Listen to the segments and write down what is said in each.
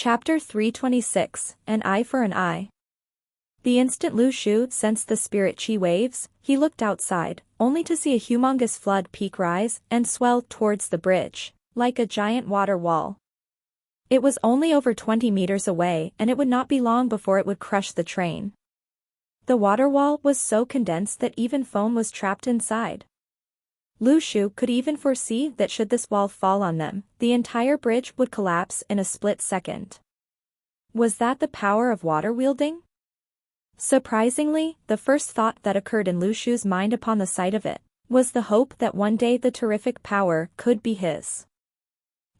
Chapter 326, An Eye for an Eye. The instant Lu Shu sensed the spirit chi waves, he looked outside, only to see a humongous flood peak rise and swell towards the bridge, like a giant water wall. It was only over 20 meters away and it would not be long before it would crush the train. The water wall was so condensed that even foam was trapped inside. Lu Shu could even foresee that should this wall fall on them, the entire bridge would collapse in a split second. Was that the power of water wielding? Surprisingly, the first thought that occurred in Lu Shu's mind upon the sight of it was the hope that one day the terrific power could be his.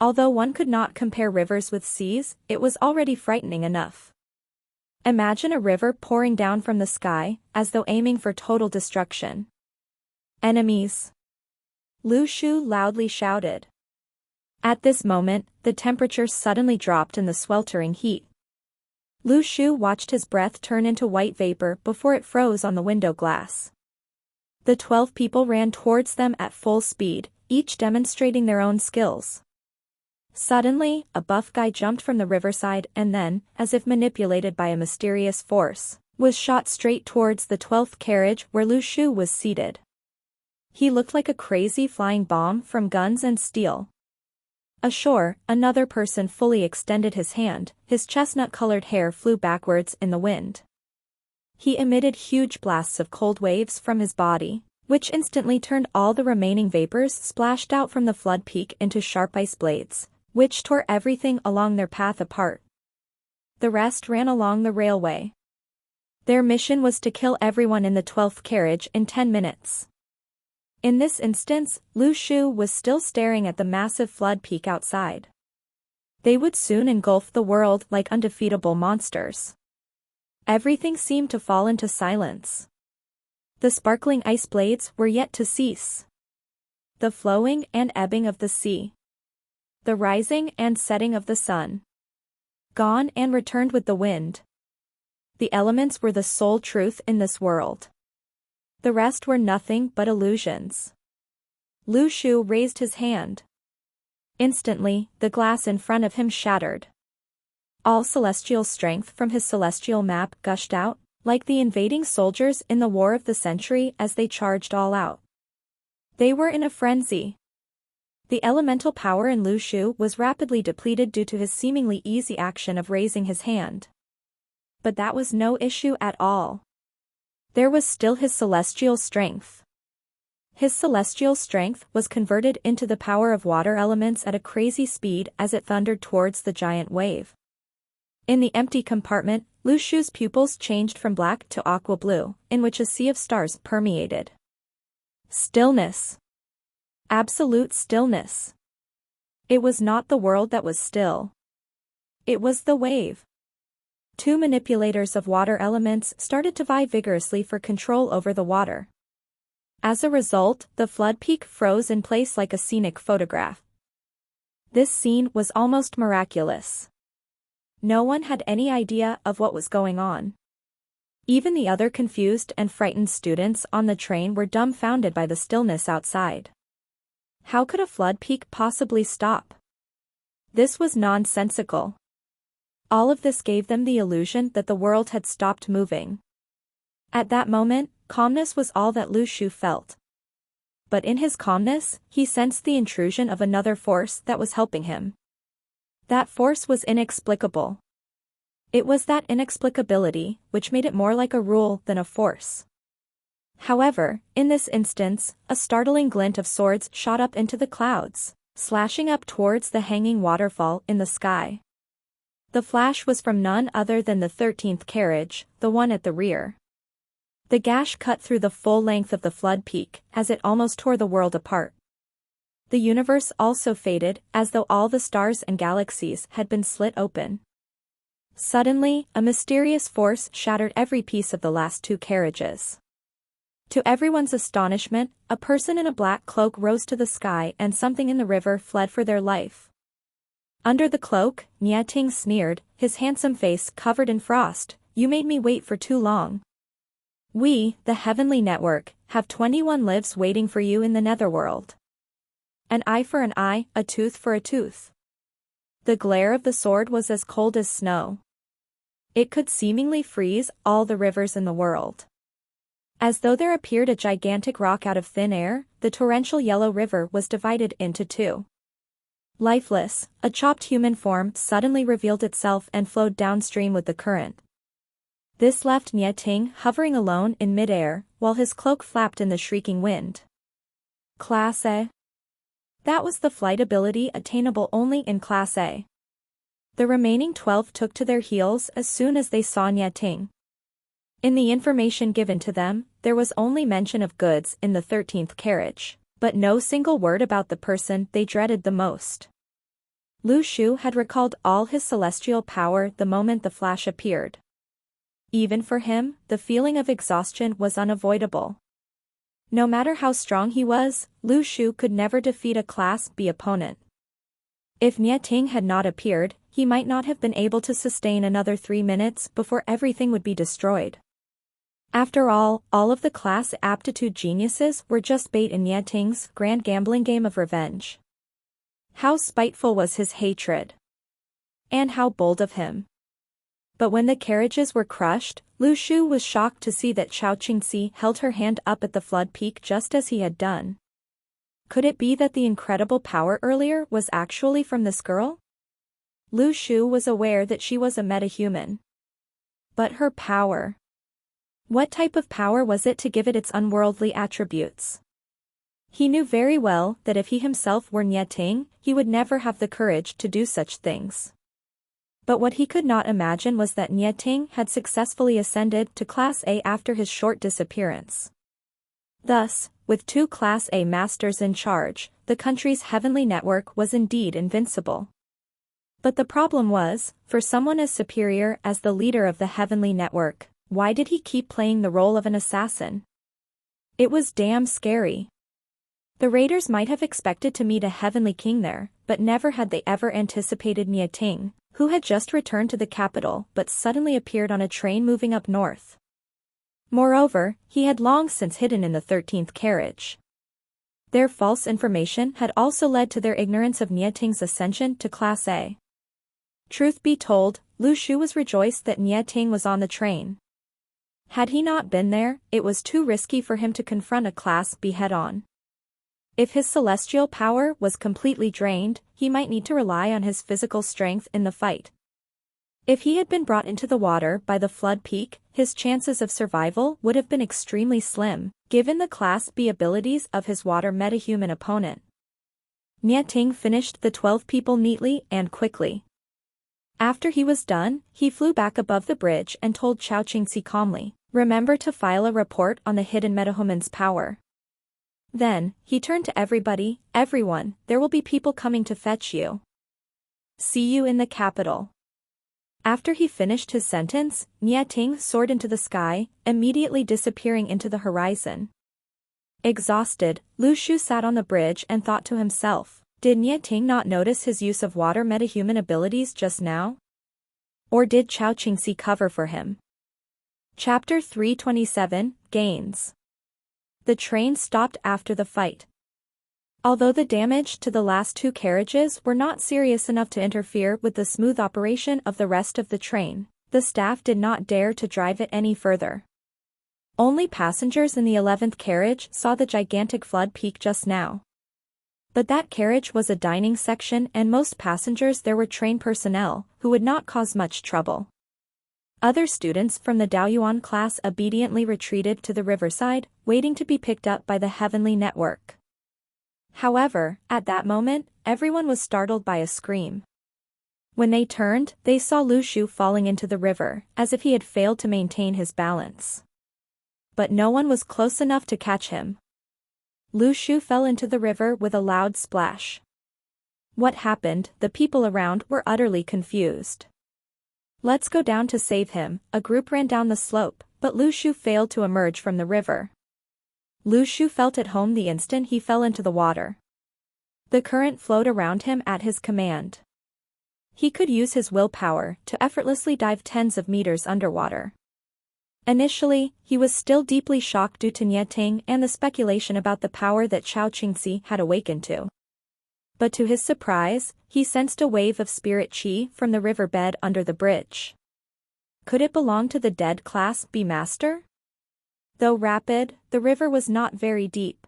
Although one could not compare rivers with seas, it was already frightening enough. Imagine a river pouring down from the sky, as though aiming for total destruction. Enemies! Lu Shu loudly shouted. At this moment, the temperature suddenly dropped in the sweltering heat. Lu Shu watched his breath turn into white vapor before it froze on the window glass. The 12 people ran towards them at full speed, each demonstrating their own skills. Suddenly, a buff guy jumped from the riverside and then, as if manipulated by a mysterious force, was shot straight towards the 12th carriage where Lu Shu was seated. He looked like a crazy flying bomb from guns and steel. Ashore, another person fully extended his hand, his chestnut-colored hair flew backwards in the wind. He emitted huge blasts of cold waves from his body, which instantly turned all the remaining vapors splashed out from the flood peak into sharp ice blades, which tore everything along their path apart. The rest ran along the railway. Their mission was to kill everyone in the 12th carriage in 10 minutes. In this instance, Lu Shu was still staring at the massive flood peak outside. They would soon engulf the world like undefeatable monsters. Everything seemed to fall into silence. The sparkling ice blades were yet to cease. The flowing and ebbing of the sea. The rising and setting of the sun. Gone and returned with the wind. The elements were the sole truth in this world. The rest were nothing but illusions. Lu Shu raised his hand. Instantly, the glass in front of him shattered. All celestial strength from his celestial map gushed out, like the invading soldiers in the War of the Century as they charged all out. They were in a frenzy. The elemental power in Lu Shu was rapidly depleted due to his seemingly easy action of raising his hand. But that was no issue at all. There was still his celestial strength. His celestial strength was converted into the power of water elements at a crazy speed as it thundered towards the giant wave. In the empty compartment, Lu Shu's pupils changed from black to aqua blue, in which a sea of stars permeated. Stillness. Absolute stillness. It was not the world that was still. It was the wave. Two manipulators of water elements started to vie vigorously for control over the water. As a result, the flood peak froze in place like a scenic photograph. This scene was almost miraculous. No one had any idea of what was going on. Even the other confused and frightened students on the train were dumbfounded by the stillness outside. How could a flood peak possibly stop? This was nonsensical. All of this gave them the illusion that the world had stopped moving. At that moment, calmness was all that Lu Shu felt. But in his calmness, he sensed the intrusion of another force that was helping him. That force was inexplicable. It was that inexplicability which made it more like a rule than a force. However, in this instance, a startling glint of swords shot up into the clouds, slashing up towards the hanging waterfall in the sky. The flash was from none other than the 13th carriage, the one at the rear. The gash cut through the full length of the flood peak, as it almost tore the world apart. The universe also faded, as though all the stars and galaxies had been slit open. Suddenly, a mysterious force shattered every piece of the last two carriages. To everyone's astonishment, a person in a black cloak rose to the sky and something in the river fled for their life. Under the cloak, Nia Ting sneered, his handsome face covered in frost, "You made me wait for too long. We, the Heavenly Network, have 21 lives waiting for you in the netherworld. An eye for an eye, a tooth for a tooth." The glare of the sword was as cold as snow. It could seemingly freeze all the rivers in the world. As though there appeared a gigantic rock out of thin air, the torrential yellow river was divided into two. Lifeless, a chopped human form suddenly revealed itself and flowed downstream with the current. This left Nie Ting hovering alone in midair, while his cloak flapped in the shrieking wind. Class A. That was the flight ability attainable only in Class A. The remaining 12 took to their heels as soon as they saw Nie Ting. In the information given to them, there was only mention of goods in the 13th carriage, but no single word about the person they dreaded the most. Lu Shu had recalled all his celestial power the moment the flash appeared. Even for him, the feeling of exhaustion was unavoidable. No matter how strong he was, Lu Shu could never defeat a Class B opponent. If Nie Ting had not appeared, he might not have been able to sustain another 3 minutes before everything would be destroyed. After all of the class aptitude geniuses were just bait in Nie Ting's grand gambling game of revenge. How spiteful was his hatred! And how bold of him! But when the carriages were crushed, Lu Shu was shocked to see that Chao Qingxi held her hand up at the flood peak just as he had done. Could it be that the incredible power earlier was actually from this girl? Lu Shu was aware that she was a metahuman. But her power. What type of power was it to give it its unworldly attributes? He knew very well that if he himself were Nie Ting, he would never have the courage to do such things. But what he could not imagine was that Nie Ting had successfully ascended to Class A after his short disappearance. Thus, with 2 Class A masters in charge, the country's heavenly network was indeed invincible. But the problem was, for someone as superior as the leader of the heavenly network, why did he keep playing the role of an assassin? It was damn scary. The raiders might have expected to meet a heavenly king there, but never had they ever anticipated Nie Ting, who had just returned to the capital but suddenly appeared on a train moving up north. Moreover, he had long since hidden in the 13th carriage. Their false information had also led to their ignorance of Nie Ting's ascension to Class A. Truth be told, Lu Shu was rejoiced that Nie Ting was on the train. Had he not been there, it was too risky for him to confront a Class B head-on. If his celestial power was completely drained, he might need to rely on his physical strength in the fight. If he had been brought into the water by the flood peak, his chances of survival would have been extremely slim, given the Class B abilities of his water metahuman opponent. Nie Ting finished the 12 people neatly and quickly. After he was done, he flew back above the bridge and told Chao Qingxi calmly, "Remember to file a report on the hidden metahuman's power." Then, he turned to everybody, "Everyone, there will be people coming to fetch you. See you in the capital." After he finished his sentence, Nie Ting soared into the sky, immediately disappearing into the horizon. Exhausted, Lu Shu sat on the bridge and thought to himself, did Nie Ting not notice his use of water metahuman abilities just now? Or did Chao Qingxi cover for him? Chapter 327, Gains. The train stopped after the fight. Although the damage to the last 2 carriages were not serious enough to interfere with the smooth operation of the rest of the train, the staff did not dare to drive it any further. Only passengers in the 11th carriage saw the gigantic flood peak just now. But that carriage was a dining section and most passengers there were train personnel, who would not cause much trouble. Other students from the Daoyuan class obediently retreated to the riverside, waiting to be picked up by the heavenly network. However, at that moment, everyone was startled by a scream. When they turned, they saw Lu Shu falling into the river, as if he had failed to maintain his balance. But no one was close enough to catch him. Lu Shu fell into the river with a loud splash. What happened? The people around were utterly confused. "Let's go down to save him," a group ran down the slope, but Lu Shu failed to emerge from the river. Lu Shu felt at home the instant he fell into the water. The current flowed around him at his command. He could use his willpower to effortlessly dive tens of meters underwater. Initially, he was still deeply shocked due to Nie Ting and the speculation about the power that Chao Qingxi had awakened to. But to his surprise, he sensed a wave of spirit chi from the riverbed under the bridge. Could it belong to the dead Class B master? Though rapid, the river was not very deep.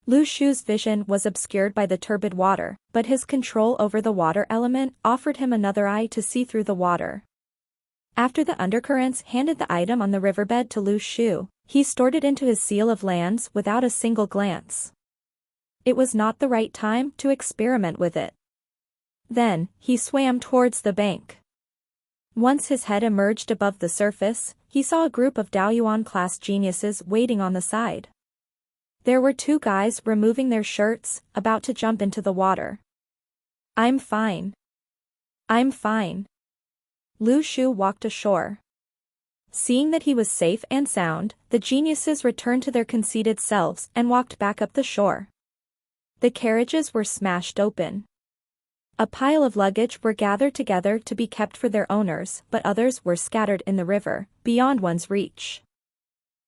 Lu Shu's vision was obscured by the turbid water, but his control over the water element offered him another eye to see through the water. After the undercurrents handed the item on the riverbed to Lu Shu, he stored it into his seal of lands without a single glance. It was not the right time to experiment with it. Then, he swam towards the bank. Once his head emerged above the surface, he saw a group of Daoyuan-class geniuses waiting on the side. There were two guys removing their shirts, about to jump into the water. "I'm fine. I'm fine." Lu Shu walked ashore. Seeing that he was safe and sound, the geniuses returned to their conceited selves and walked back up the shore. The carriages were smashed open. A pile of luggage were gathered together to be kept for their owners, but others were scattered in the river, beyond one's reach.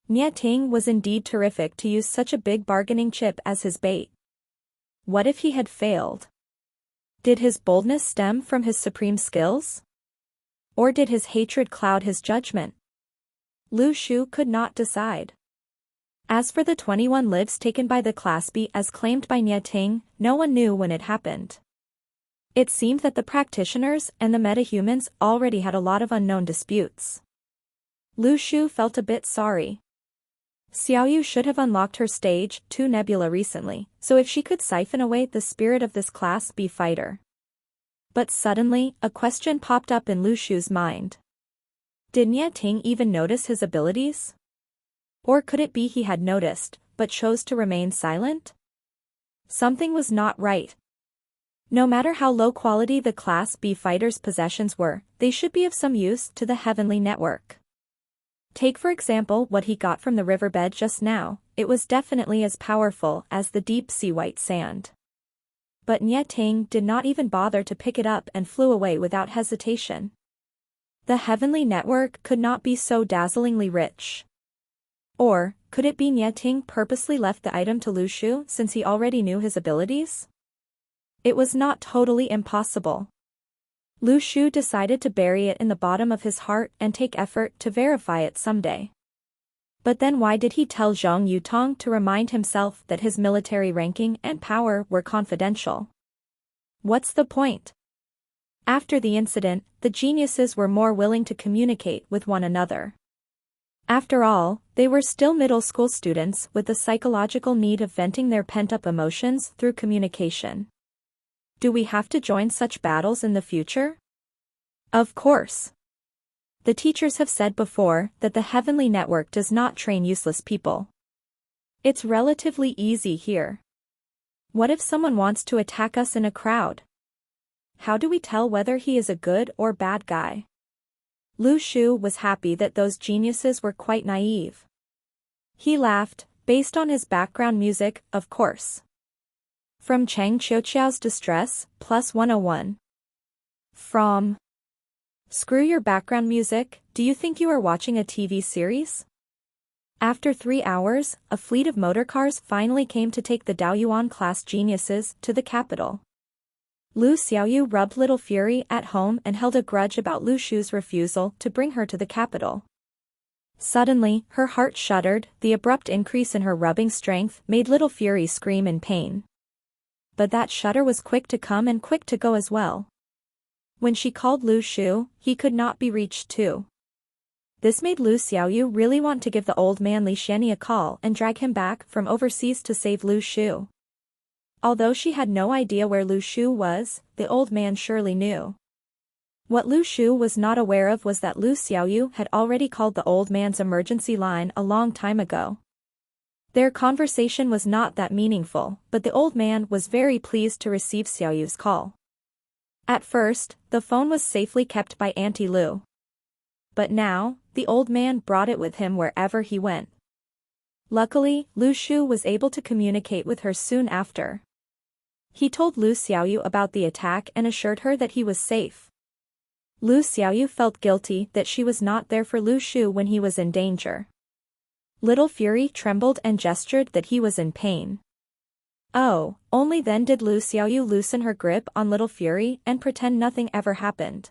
Nie Ting was indeed terrific to use such a big bargaining chip as his bait. What if he had failed? Did his boldness stem from his supreme skills? Or did his hatred cloud his judgment? Lu Shu could not decide. As for the 21 lives taken by the Class B as claimed by Nie Ting, no one knew when it happened. It seemed that the practitioners and the metahumans already had a lot of unknown disputes. Lu Shu felt a bit sorry. Xiaoyu should have unlocked her stage 2 nebula recently, so if she could siphon away the spirit of this Class B fighter. But suddenly, a question popped up in Lu Shu's mind. Did Nie Ting even notice his abilities? Or could it be he had noticed, but chose to remain silent? Something was not right. No matter how low quality the Class B fighter's possessions were, they should be of some use to the heavenly network. Take for example what he got from the riverbed just now, it was definitely as powerful as the deep-sea white sand. But Nie Ting did not even bother to pick it up and flew away without hesitation. The heavenly network could not be so dazzlingly rich. Or, could it be Nie Ting purposely left the item to Lu Shu since he already knew his abilities? It was not totally impossible. Lu Shu decided to bury it in the bottom of his heart and take effort to verify it someday. But then why did he tell Zhang Yutong to remind himself that his military ranking and power were confidential? What's the point? After the incident, the geniuses were more willing to communicate with one another. After all, they were still middle school students with the psychological need of venting their pent-up emotions through communication. Do we have to join such battles in the future? Of course. The teachers have said before that the heavenly network does not train useless people. It's relatively easy here. What if someone wants to attack us in a crowd? How do we tell whether he is a good or bad guy? Lu Shu was happy that those geniuses were quite naive. He laughed, based on his background music, of course. From Chang Qiuqiao's Distress, plus 101. From Screw your background music, do you think you are watching a TV series? After 3 hours, a fleet of motorcars finally came to take the Daoyuan-class geniuses to the capital. Lu Xiaoyu rubbed little fury at home and held a grudge about Lu Shu's refusal to bring her to the capital. Suddenly, her heart shuddered, the abrupt increase in her rubbing strength made little fury scream in pain. But that shudder was quick to come and quick to go as well. When she called Lu Shu, he could not be reached too. This made Lu Xiaoyu really want to give the old man Li Xianyi a call and drag him back from overseas to save Lu Shu. Although she had no idea where Lu Shu was, the old man surely knew. What Lu Shu was not aware of was that Lu Xiaoyu had already called the old man's emergency line a long time ago. Their conversation was not that meaningful, but the old man was very pleased to receive Xiaoyu's call. At first, the phone was safely kept by Auntie Lu. But now, the old man brought it with him wherever he went. Luckily, Lu Shu was able to communicate with her soon after. He told Lu Xiaoyu about the attack and assured her that he was safe. Lu Xiaoyu felt guilty that she was not there for Lu Shu when he was in danger. Little Fury trembled and gestured that he was in pain. Oh, only then did Lu Xiaoyu loosen her grip on Little Fury and pretend nothing ever happened.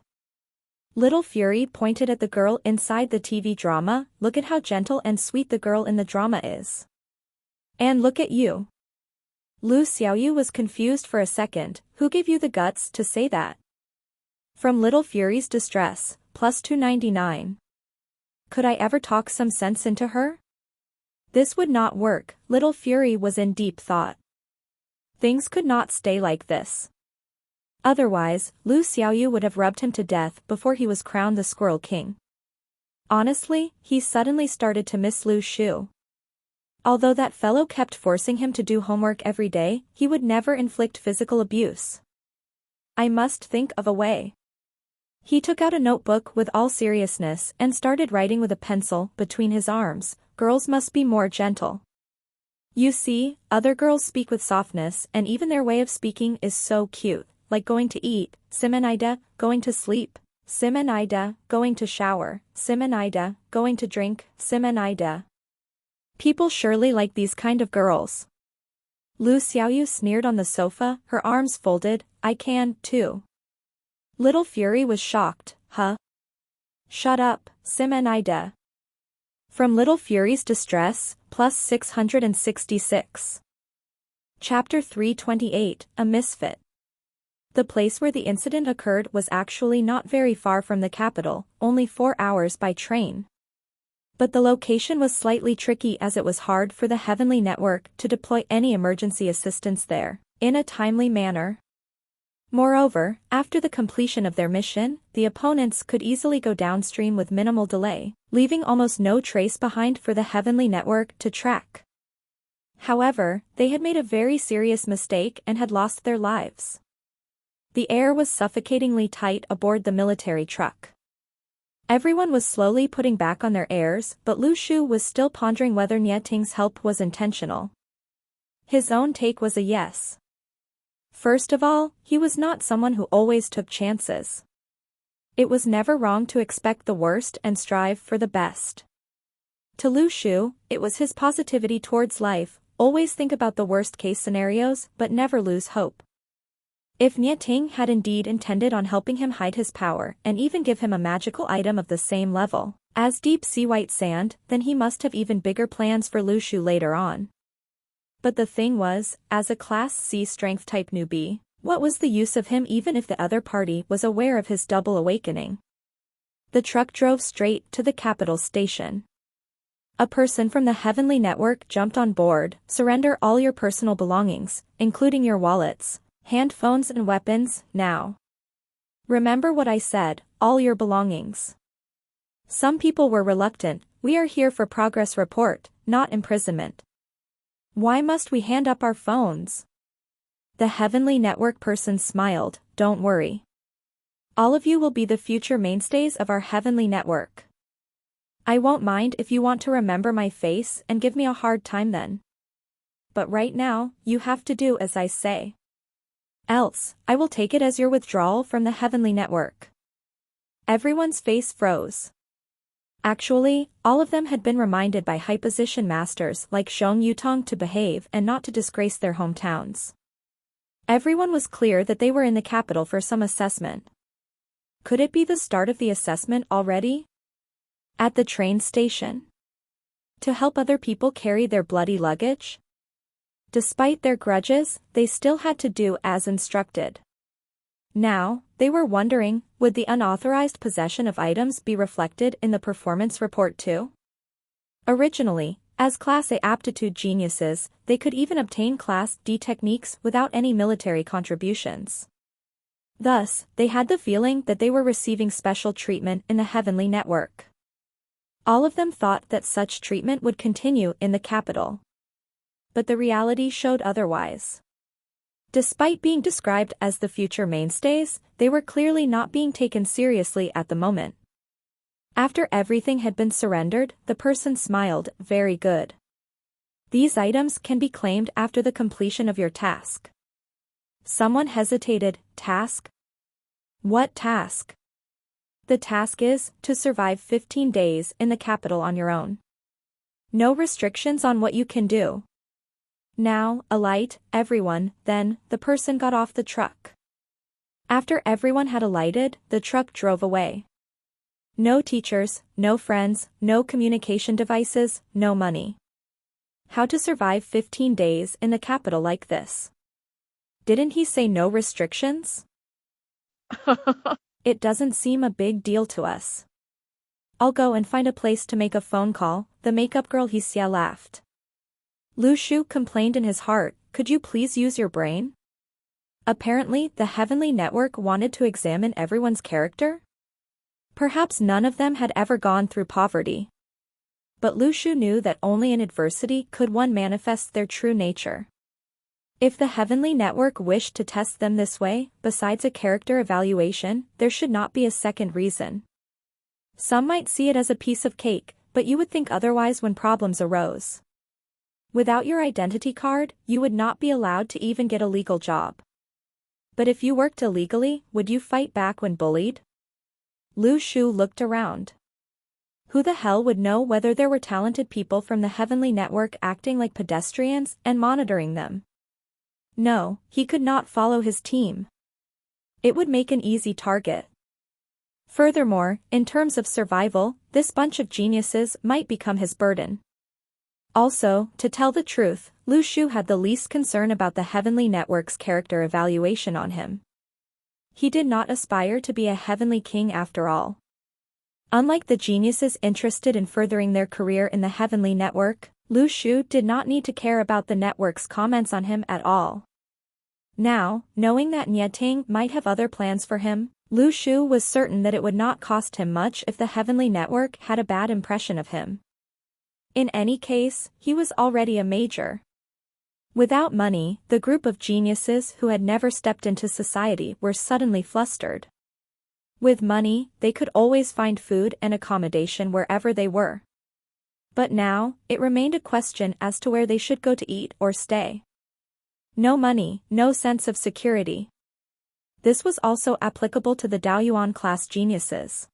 Little Fury pointed at the girl inside the TV drama. Look at how gentle and sweet the girl in the drama is. And look at you. Lu Xiaoyu was confused for a second. Who gave you the guts to say that? From Little Fury's distress, plus 299. Could I ever talk some sense into her? This would not work. Little Fury was in deep thought. Things could not stay like this. Otherwise, Lu Xiaoyu would have rubbed him to death before he was crowned the Squirrel King. Honestly, he suddenly started to miss Lu Shu. Although that fellow kept forcing him to do homework every day, he would never inflict physical abuse. I must think of a way. He took out a notebook with all seriousness and started writing with a pencil between his arms. Girls must be more gentle. You see, other girls speak with softness and even their way of speaking is so cute, like going to eat, Simonida, going to sleep, Simonida, going to shower, Simonida, going to drink, Simonida. People surely like these kind of girls. Lu Xiaoyu sneered on the sofa, her arms folded. I can, too. Little Fury was shocked. Huh? Shut up, Simonida. From Little Fury's distress, plus 666. Chapter 328, A Misfit. The place where the incident occurred was actually not very far from the capital, only 4 hours by train. But the location was slightly tricky as it was hard for the Heavenly Network to deploy any emergency assistance there, in a timely manner. Moreover, after the completion of their mission, the opponents could easily go downstream with minimal delay, leaving almost no trace behind for the Heavenly Network to track. However, they had made a very serious mistake and had lost their lives. The air was suffocatingly tight aboard the military truck. Everyone was slowly putting back on their airs, but Lu Shu was still pondering whether Nie Ting's help was intentional. His own take was a yes. First of all, he was not someone who always took chances. It was never wrong to expect the worst and strive for the best. To Lu Shu, it was his positivity towards life, always think about the worst-case scenarios but never lose hope. If Nie Ting had indeed intended on helping him hide his power and even give him a magical item of the same level as deep sea white sand, then he must have even bigger plans for Lu Shu later on. But the thing was, as a Class C strength type newbie, what was the use of him even if the other party was aware of his double awakening? The truck drove straight to the capital station. A person from the Heavenly Network jumped on board. Surrender all your personal belongings, including your wallets, handphones and weapons, now. Remember what I said, all your belongings. Some people were reluctant. We are here for progress report, not imprisonment. Why must we hand up our phones? The Heavenly Network person smiled. Don't worry. All of you will be the future mainstays of our Heavenly Network. I won't mind if you want to remember my face and give me a hard time then. But right now, you have to do as I say. Else, I will take it as your withdrawal from the Heavenly Network. Everyone's face froze. Actually, all of them had been reminded by high position masters like Xiong Yutong to behave and not to disgrace their hometowns. Everyone was clear that they were in the capital for some assessment. Could it be the start of the assessment already? At the train station? To help other people carry their bloody luggage? Despite their grudges, they still had to do as instructed. Now, they were wondering, would the unauthorized possession of items be reflected in the performance report too? Originally, as Class A aptitude geniuses, they could even obtain Class D techniques without any military contributions. Thus, they had the feeling that they were receiving special treatment in the Heavenly Network. All of them thought that such treatment would continue in the capital. But the reality showed otherwise. Despite being described as the future mainstays, they were clearly not being taken seriously at the moment. After everything had been surrendered, the person smiled. Very good. These items can be claimed after the completion of your task. Someone hesitated. Task? What task? The task is to survive 15 days in the capital on your own. No restrictions on what you can do. Now, alight, everyone, then, the person got off the truck. After everyone had alighted, the truck drove away. No teachers, no friends, no communication devices, no money. How to survive 15 days in the capital like this? Didn't he say no restrictions? It doesn't seem a big deal to us. I'll go and find a place to make a phone call, the makeup girl Hsia laughed. Lu Shu complained in his heart, could you please use your brain? Apparently, the Heavenly Network wanted to examine everyone's character? Perhaps none of them had ever gone through poverty. But Lu Shu knew that only in adversity could one manifest their true nature. If the Heavenly Network wished to test them this way, besides a character evaluation, there should not be a second reason. Some might see it as a piece of cake, but you would think otherwise when problems arose. Without your identity card, you would not be allowed to even get a legal job. But if you worked illegally, would you fight back when bullied? Lu Shu looked around. Who the hell would know whether there were talented people from the Heavenly Network acting like pedestrians and monitoring them? No, he could not follow his team. It would make an easy target. Furthermore, in terms of survival, this bunch of geniuses might become his burden. Also, to tell the truth, Lu Shu had the least concern about the Heavenly Network's character evaluation on him. He did not aspire to be a heavenly king after all. Unlike the geniuses interested in furthering their career in the Heavenly Network, Lu Shu did not need to care about the network's comments on him at all. Now, knowing that Nietang might have other plans for him, Lu Shu was certain that it would not cost him much if the Heavenly Network had a bad impression of him. In any case, he was already a major. Without money, the group of geniuses who had never stepped into society were suddenly flustered. With money, they could always find food and accommodation wherever they were. But now, it remained a question as to where they should go to eat or stay. No money, no sense of security. This was also applicable to the Daoyuan class geniuses.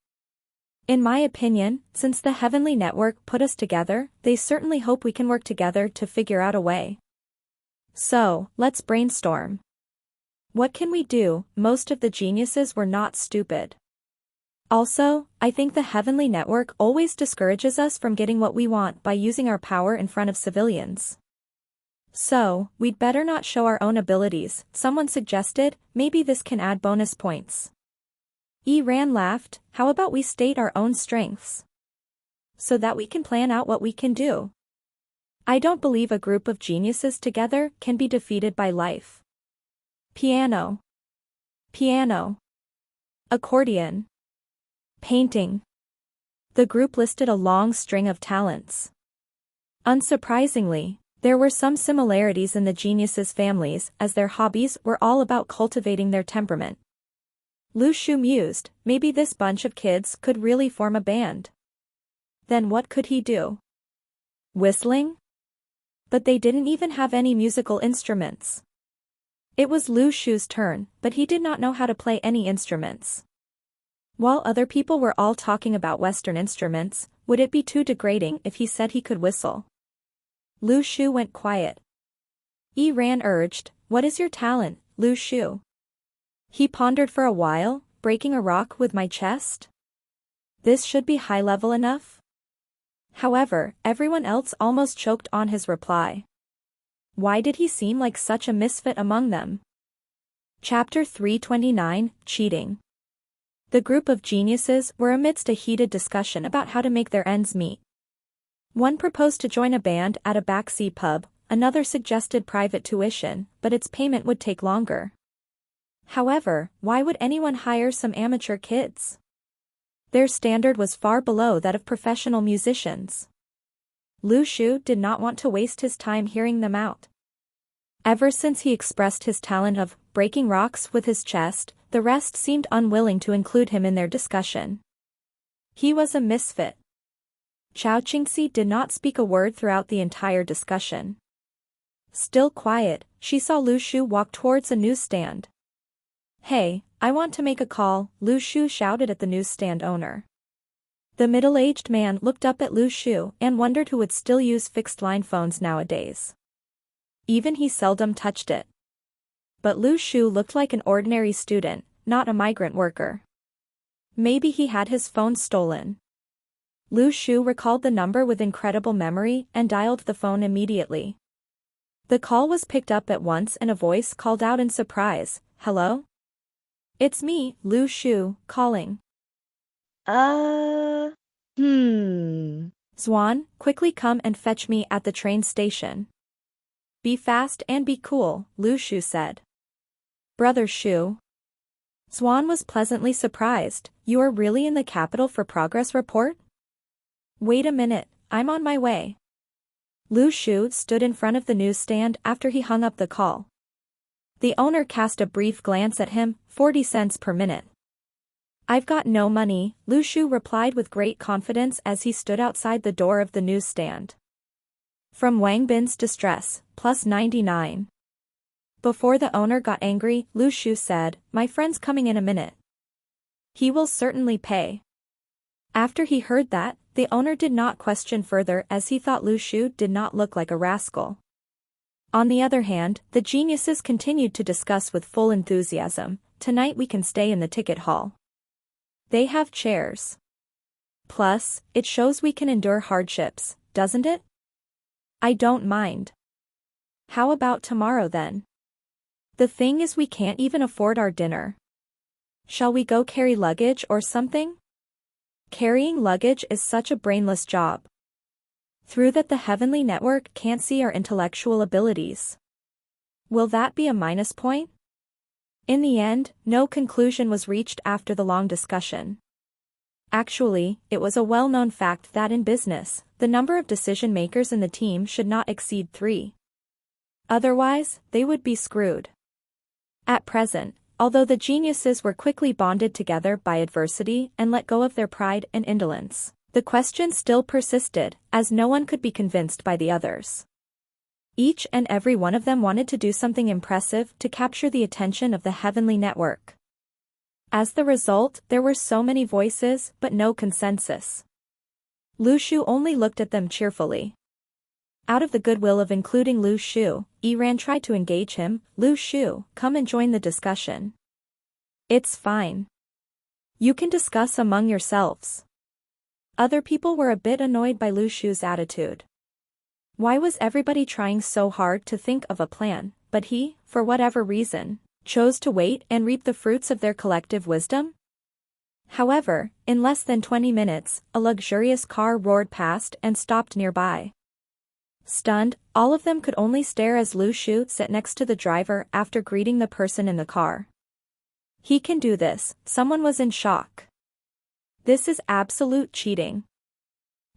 In my opinion, since the Heavenly Network put us together, they certainly hope we can work together to figure out a way. So, let's brainstorm. What can we do? Most of the geniuses were not stupid. Also, I think the Heavenly Network always discourages us from getting what we want by using our power in front of civilians. So, we'd better not show our own abilities, someone suggested, maybe this can add bonus points. Ran laughed, how about we state our own strengths? So that we can plan out what we can do. I don't believe a group of geniuses together can be defeated by life. Piano. Piano. Accordion. Painting. The group listed a long string of talents. Unsurprisingly, there were some similarities in the geniuses' families as their hobbies were all about cultivating their temperament. Lu Shu mused, maybe this bunch of kids could really form a band. Then what could he do? Whistling? But they didn't even have any musical instruments. It was Lu Shu's turn, but he did not know how to play any instruments. While other people were all talking about Western instruments, would it be too degrading if he said he could whistle? Lu Shu went quiet. Ran urged, what is your talent, Lu Shu? He pondered for a while, breaking a rock with my chest? This should be high level enough? However, everyone else almost choked on his reply. Why did he seem like such a misfit among them? Chapter 329, Cheating. The group of geniuses were amidst a heated discussion about how to make their ends meet. One proposed to join a band at a backseat pub, another suggested private tuition, but its payment would take longer. However, why would anyone hire some amateur kids? Their standard was far below that of professional musicians. Lu Shu did not want to waste his time hearing them out. Ever since he expressed his talent of breaking rocks with his chest, the rest seemed unwilling to include him in their discussion. He was a misfit. Chao Qingxi did not speak a word throughout the entire discussion. Still quiet, she saw Lu Shu walk towards a newsstand. Hey, I want to make a call, Lu Shu shouted at the newsstand owner. The middle-aged man looked up at Lu Shu and wondered who would still use fixed-line phones nowadays. Even he seldom touched it. But Lu Shu looked like an ordinary student, not a migrant worker. Maybe he had his phone stolen. Lu Shu recalled the number with incredible memory and dialed the phone immediately. The call was picked up at once and a voice called out in surprise, "Hello? It's me, Lu Shu, calling." Zwan, quickly come and fetch me at the train station. Be fast and be cool, Lu Shu said. Brother Shu. Zwan was pleasantly surprised. You are really in the capital for progress report? Wait a minute, I'm on my way. Lu Shu stood in front of the newsstand after he hung up the call. The owner cast a brief glance at him, 40 cents per minute. I've got no money, Lu Shu replied with great confidence as he stood outside the door of the newsstand. From Wang Bin's distress, plus 99. Before the owner got angry, Lu Shu said, my friend's coming in a minute. He will certainly pay. After he heard that, the owner did not question further as he thought Lu Shu did not look like a rascal. On the other hand, the geniuses continued to discuss with full enthusiasm, tonight we can stay in the ticket hall. They have chairs. Plus, it shows we can endure hardships, doesn't it? I don't mind. How about tomorrow then? The thing is we can't even afford our dinner. Shall we go carry luggage or something? Carrying luggage is such a brainless job. Through that the heavenly network can't see our intellectual abilities. Will that be a minus point? In the end, no conclusion was reached after the long discussion. Actually, it was a well-known fact that in business, the number of decision-makers in the team should not exceed 3. Otherwise, they would be screwed. At present, although the geniuses were quickly bonded together by adversity and let go of their pride and indolence, the question still persisted, as no one could be convinced by the others. Each and every one of them wanted to do something impressive to capture the attention of the heavenly network. As the result, there were so many voices, but no consensus. Lu Shu only looked at them cheerfully. Out of the goodwill of including Lu Shu, Iran tried to engage him. Lu Shu, come and join the discussion. It's fine. You can discuss among yourselves. Other people were a bit annoyed by Lu Shu's attitude. Why was everybody trying so hard to think of a plan, but he, for whatever reason, chose to wait and reap the fruits of their collective wisdom? However, in less than 20 minutes, a luxurious car roared past and stopped nearby. Stunned, all of them could only stare as Lu Shu sat next to the driver after greeting the person in the car. He can do this, someone was in shock. This is absolute cheating.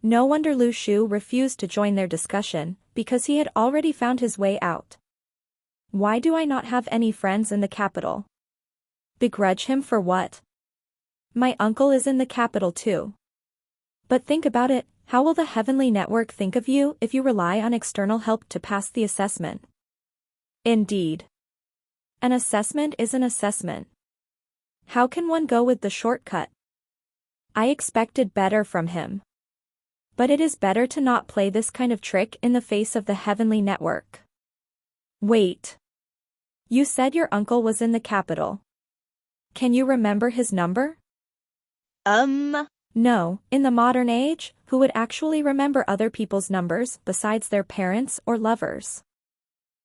No wonder Lu Shu refused to join their discussion, because he had already found his way out. Why do I not have any friends in the capital? Begrudge him for what? My uncle is in the capital too. But think about it, how will the heavenly network think of you if you rely on external help to pass the assessment? Indeed. An assessment is an assessment. How can one go with the shortcut? I expected better from him. But it is better to not play this kind of trick in the face of the heavenly network. Wait. You said your uncle was in the capital. Can you remember his number? No, in the modern age, who would actually remember other people's numbers besides their parents or lovers?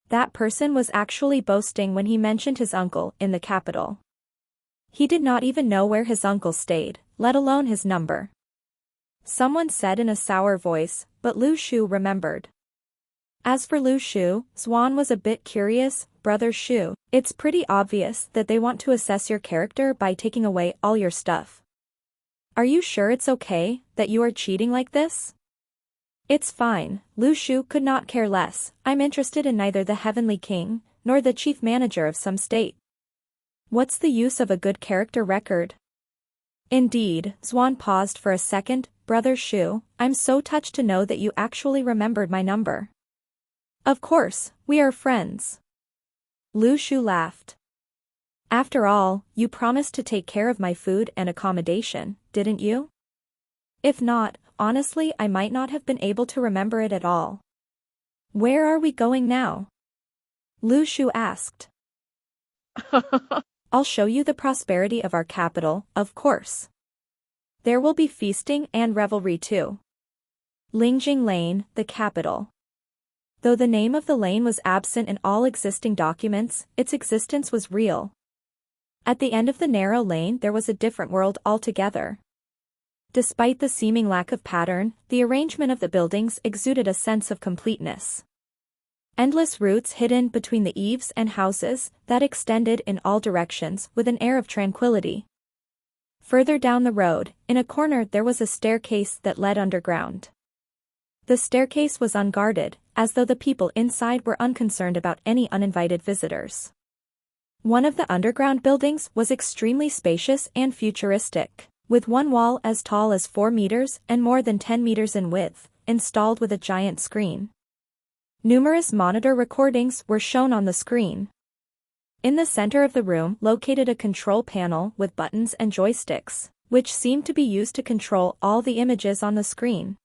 That person was actually boasting when he mentioned his uncle in the capital. He did not even know where his uncle stayed, let alone his number. Someone said in a sour voice, but Lu Shu remembered. As for Lu Shu, Zwan was a bit curious. Brother Shu, it's pretty obvious that they want to assess your character by taking away all your stuff. Are you sure it's okay that you are cheating like this? It's fine, Lu Shu could not care less. I'm interested in neither the heavenly king, nor the chief manager of some state. What's the use of a good character record? Indeed, Zwan paused for a second. Brother Shu, I'm so touched to know that you actually remembered my number. Of course, we are friends. Lu Shu laughed. After all, you promised to take care of my food and accommodation, didn't you? If not, honestly I might not have been able to remember it at all. Where are we going now? Lu Shu asked. I'll show you the prosperity of our capital, of course. There will be feasting and revelry too. Lingjing Lane, the capital. Though the name of the lane was absent in all existing documents, its existence was real. At the end of the narrow lane there was a different world altogether. Despite the seeming lack of pattern, the arrangement of the buildings exuded a sense of completeness. Endless routes hidden between the eaves and houses that extended in all directions with an air of tranquility. Further down the road, in a corner there was a staircase that led underground. The staircase was unguarded, as though the people inside were unconcerned about any uninvited visitors. One of the underground buildings was extremely spacious and futuristic, with one wall as tall as 4 meters and more than 10 meters in width, installed with a giant screen. Numerous monitor recordings were shown on the screen. In the center of the room located a control panel with buttons and joysticks, which seemed to be used to control all the images on the screen.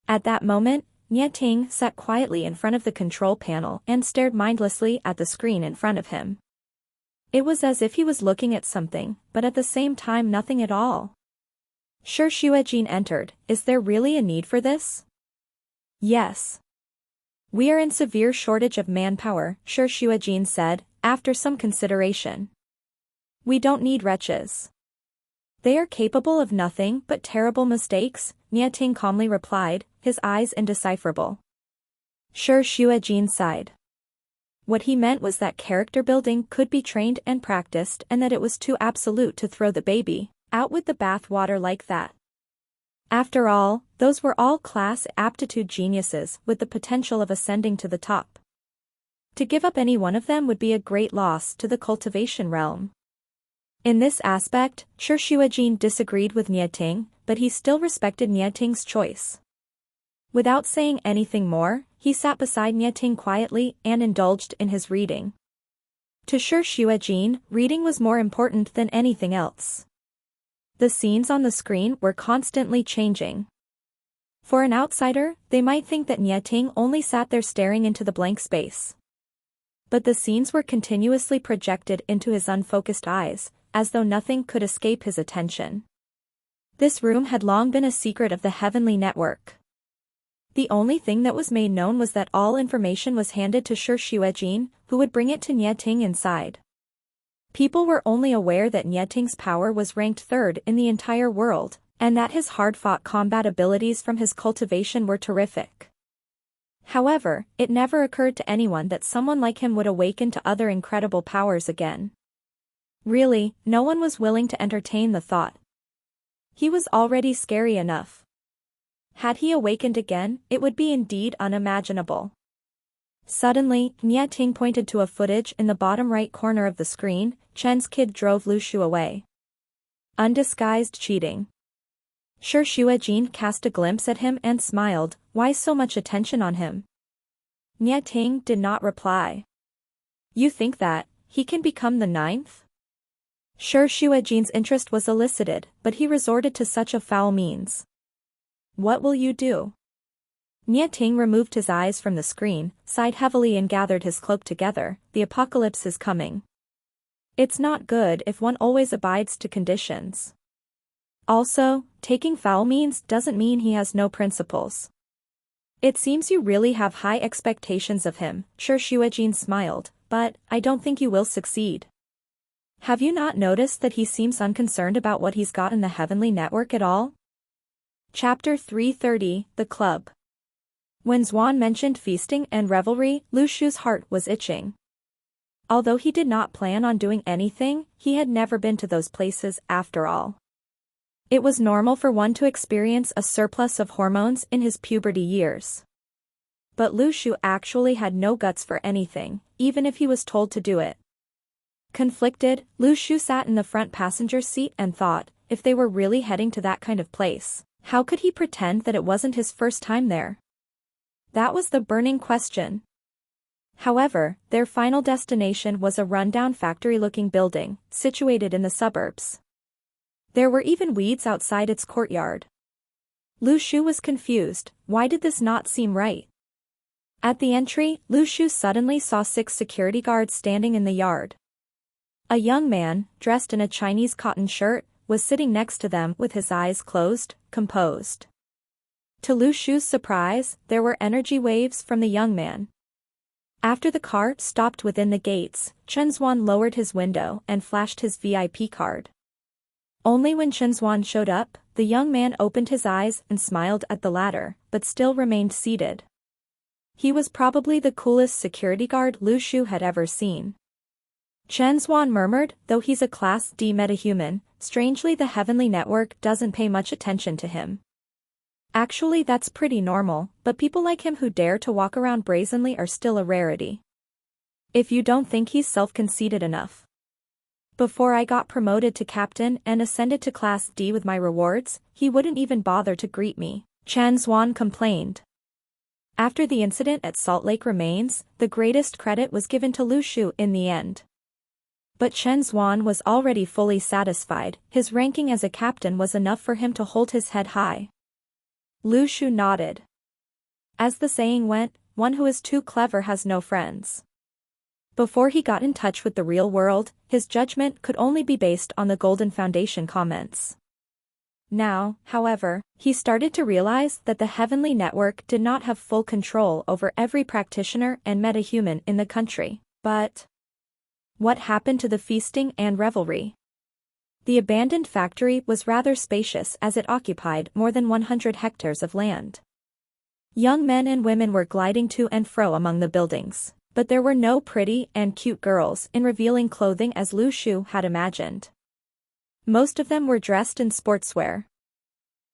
At that moment, Nie Ting sat quietly in front of the control panel and stared mindlessly at the screen in front of him. It was as if he was looking at something, but at the same time nothing at all. Shi Xuejin entered. Is there really a need for this? Yes. We are in severe shortage of manpower, Shi Xuejin said, after some consideration. We don't need wretches. They are capable of nothing but terrible mistakes, Nie Ting calmly replied, his eyes indecipherable. Shi Xuejin sighed. What he meant was that character building could be trained and practiced and that it was too absolute to throw the baby out with the bathwater like that. After all, those were all class aptitude geniuses with the potential of ascending to the top. To give up any one of them would be a great loss to the cultivation realm. In this aspect, Shi Xuejin disagreed with Nie Ting, but he still respected Nie Ting's choice. Without saying anything more, he sat beside Nie Ting quietly and indulged in his reading. To Shi Xuejin, reading was more important than anything else. The scenes on the screen were constantly changing. For an outsider, they might think that Nie Ting only sat there staring into the blank space. But the scenes were continuously projected into his unfocused eyes, as though nothing could escape his attention. This room had long been a secret of the heavenly network. The only thing that was made known was that all information was handed to Shi Xuejin, who would bring it to Nie Ting inside. People were only aware that Nie Ting's power was ranked third in the entire world, and that his hard-fought combat abilities from his cultivation were terrific. However, it never occurred to anyone that someone like him would awaken to other incredible powers again. Really, no one was willing to entertain the thought. He was already scary enough. Had he awakened again, it would be indeed unimaginable. Suddenly, Nie Ting pointed to a footage in the bottom right corner of the screen. Chen's kid drove Lu Shu away. Undisguised cheating. Shi Xuejin cast a glimpse at him and smiled. Why so much attention on him? Nie Ting did not reply. You think that he can become the 9th? Shi Xuejin's interest was elicited, but he resorted to such a foul means. What will you do? Nie Ting removed his eyes from the screen, sighed heavily and gathered his cloak together. The apocalypse is coming. It's not good if one always abides to conditions. Also, taking foul means doesn't mean he has no principles. It seems you really have high expectations of him, Shi Xuejin smiled, but I don't think you will succeed. Have you not noticed that he seems unconcerned about what he's got in the heavenly network at all? Chapter 330, The Club. When Xuan mentioned feasting and revelry, Lu Shu's heart was itching. Although he did not plan on doing anything, he had never been to those places after all. It was normal for one to experience a surplus of hormones in his puberty years. But Lu Shu actually had no guts for anything, even if he was told to do it. Conflicted, Lu Shu sat in the front passenger seat and thought, if they were really heading to that kind of place, how could he pretend that it wasn't his first time there? That was the burning question. However, their final destination was a rundown factory-looking building, situated in the suburbs. There were even weeds outside its courtyard. Lu Shu was confused. Why did this not seem right? At the entry, Lu Shu suddenly saw 6 security guards standing in the yard. A young man, dressed in a Chinese cotton shirt, was sitting next to them with his eyes closed, composed. To Lu Shu's surprise, there were energy waves from the young man. After the car stopped within the gates, Chen Zuan lowered his window and flashed his VIP card. Only when Chen Zuan showed up, the young man opened his eyes and smiled at the latter, but still remained seated. He was probably the coolest security guard Lu Shu had ever seen. Chen Zuan murmured, though he's a Class D metahuman, strangely the Heavenly Network doesn't pay much attention to him. Actually, that's pretty normal, but people like him who dare to walk around brazenly are still a rarity. If you don't think he's self-conceited enough. Before I got promoted to captain and ascended to Class D with my rewards, he wouldn't even bother to greet me, Chen Zuan complained. After the incident at Salt Lake Remains, the greatest credit was given to Lu Shu in the end. But Chen Zuan was already fully satisfied, his ranking as a captain was enough for him to hold his head high. Lu Shu nodded. As the saying went, one who is too clever has no friends. Before he got in touch with the real world, his judgment could only be based on the Golden Foundation comments. Now, however, he started to realize that the Heavenly Network did not have full control over every practitioner and metahuman in the country, but what happened to the feasting and revelry? The abandoned factory was rather spacious as it occupied more than 100 hectares of land. Young men and women were gliding to and fro among the buildings, but there were no pretty and cute girls in revealing clothing as Lu Shu had imagined. Most of them were dressed in sportswear.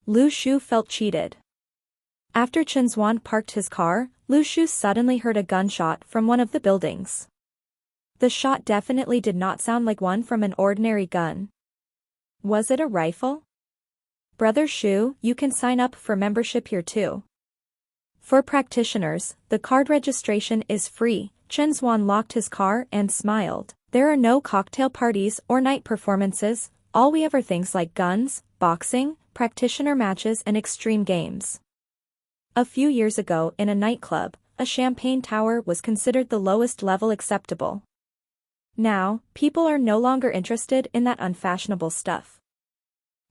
Lu Shu felt cheated. After Chen Zuan parked his car, Lu Shu suddenly heard a gunshot from one of the buildings. The shot definitely did not sound like one from an ordinary gun. Was it a rifle? Brother Shu, you can sign up for membership here too. For practitioners, the card registration is free. Chen Zuan locked his car and smiled. There are no cocktail parties or night performances, all we have are things like guns, boxing, practitioner matches and extreme games. A few years ago in a nightclub, a champagne tower was considered the lowest level acceptable. Now, people are no longer interested in that unfashionable stuff.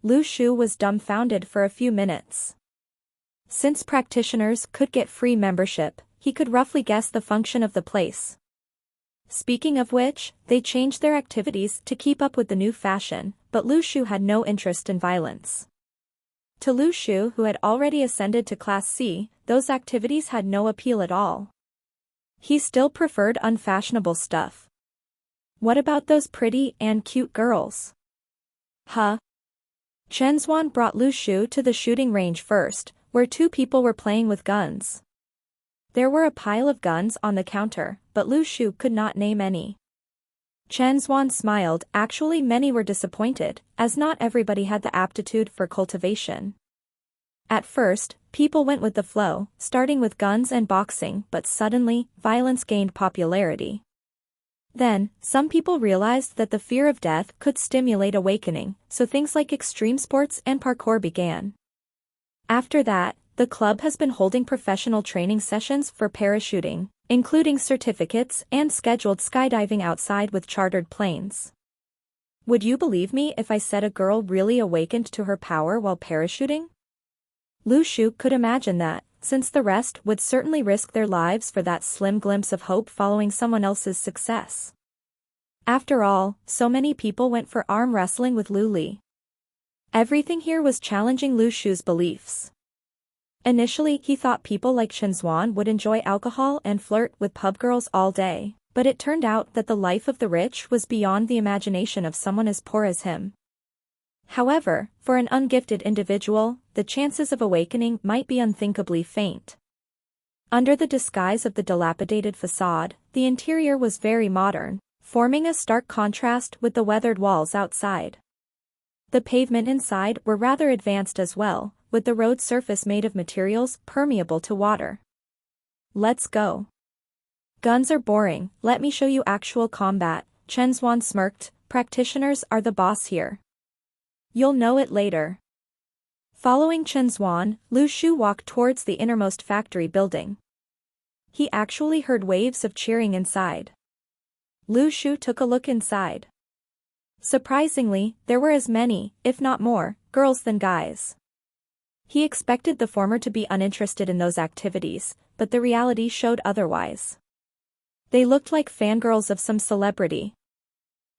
Lu Shu was dumbfounded for a few minutes. Since practitioners could get free membership, he could roughly guess the function of the place. Speaking of which, they changed their activities to keep up with the new fashion, but Lu Shu had no interest in violence. To Lu Shu, who had already ascended to Class C, those activities had no appeal at all. He still preferred unfashionable stuff. What about those pretty and cute girls? Huh? Chen Zuan brought Lu Shu to the shooting range first, where 2 people were playing with guns. There were a pile of guns on the counter, but Lu Shu could not name any. Chen Zuan smiled. Actually, many were disappointed, as not everybody had the aptitude for cultivation. At first, people went with the flow, starting with guns and boxing, but suddenly, violence gained popularity. Then, some people realized that the fear of death could stimulate awakening, so things like extreme sports and parkour began. After that, the club has been holding professional training sessions for parachuting, including certificates and scheduled skydiving outside with chartered planes. Would you believe me if I said a girl really awakened to her power while parachuting? Lu Shu could imagine that, since the rest would certainly risk their lives for that slim glimpse of hope following someone else's success. After all, so many people went for arm wrestling with Lu Li. Everything here was challenging Lu Shu's beliefs. Initially, he thought people like Chen Zuan would enjoy alcohol and flirt with pub girls all day, but it turned out that the life of the rich was beyond the imagination of someone as poor as him. However, for an ungifted individual, the chances of awakening might be unthinkably faint. Under the disguise of the dilapidated facade, the interior was very modern, forming a stark contrast with the weathered walls outside. The pavement inside were rather advanced as well, with the road surface made of materials permeable to water. Let's go. Guns are boring, let me show you actual combat, Chen Zuan smirked. Practitioners are the boss here. You'll know it later. Following Chen Zuan, Lu Shu walked towards the innermost factory building. He actually heard waves of cheering inside. Lu Shu took a look inside. Surprisingly, there were as many, if not more, girls than guys. He expected the former to be uninterested in those activities, but the reality showed otherwise. They looked like fangirls of some celebrity.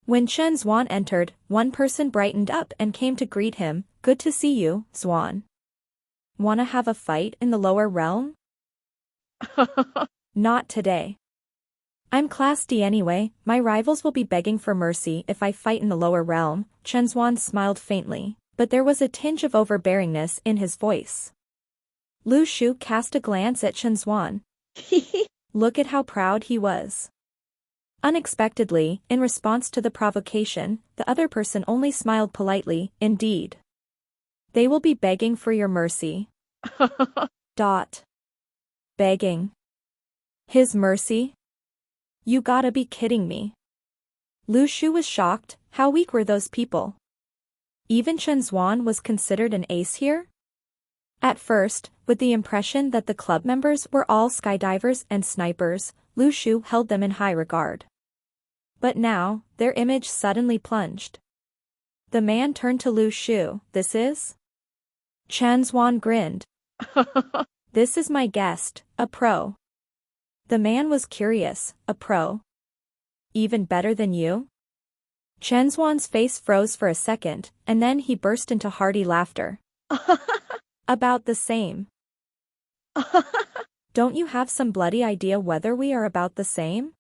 When Chen Xuan entered, one person brightened up and came to greet him. "Good to see you, Xuan. Wanna have a fight in the lower realm?" "Not today. I'm Class D anyway, my rivals will be begging for mercy if I fight in the lower realm." Chen Xuan smiled faintly, but there was a tinge of overbearingness in his voice. Lu Shu cast a glance at Chen Xuan. Look at how proud he was. Unexpectedly, in response to the provocation, the other person only smiled politely. "Indeed. They will be begging for your mercy." Begging. His mercy? You gotta be kidding me. Lu Shu was shocked. How weak were those people? Even Chen Xuan was considered an ace here? At first, with the impression that the club members were all skydivers and snipers, Lu Shu held them in high regard. But now, their image suddenly plunged. The man turned to Lu Shu. "This is?" Chen Xuan grinned. "This is my guest, a pro." The man was curious. "A pro? Even better than you?" Chen Xuan's face froze for a second, and then he burst into hearty laughter. "About the same." "Don't you have some bloody idea whether we are about the same?"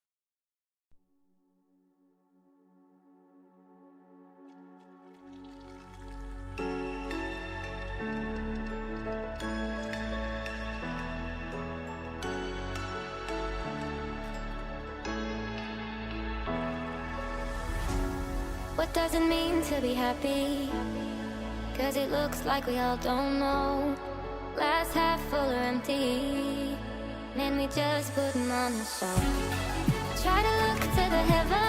What does it mean to be happy? 'Cause it looks like we all don't know. Glass half full or empty, man, we just putting on a show. Try to look to the heavens.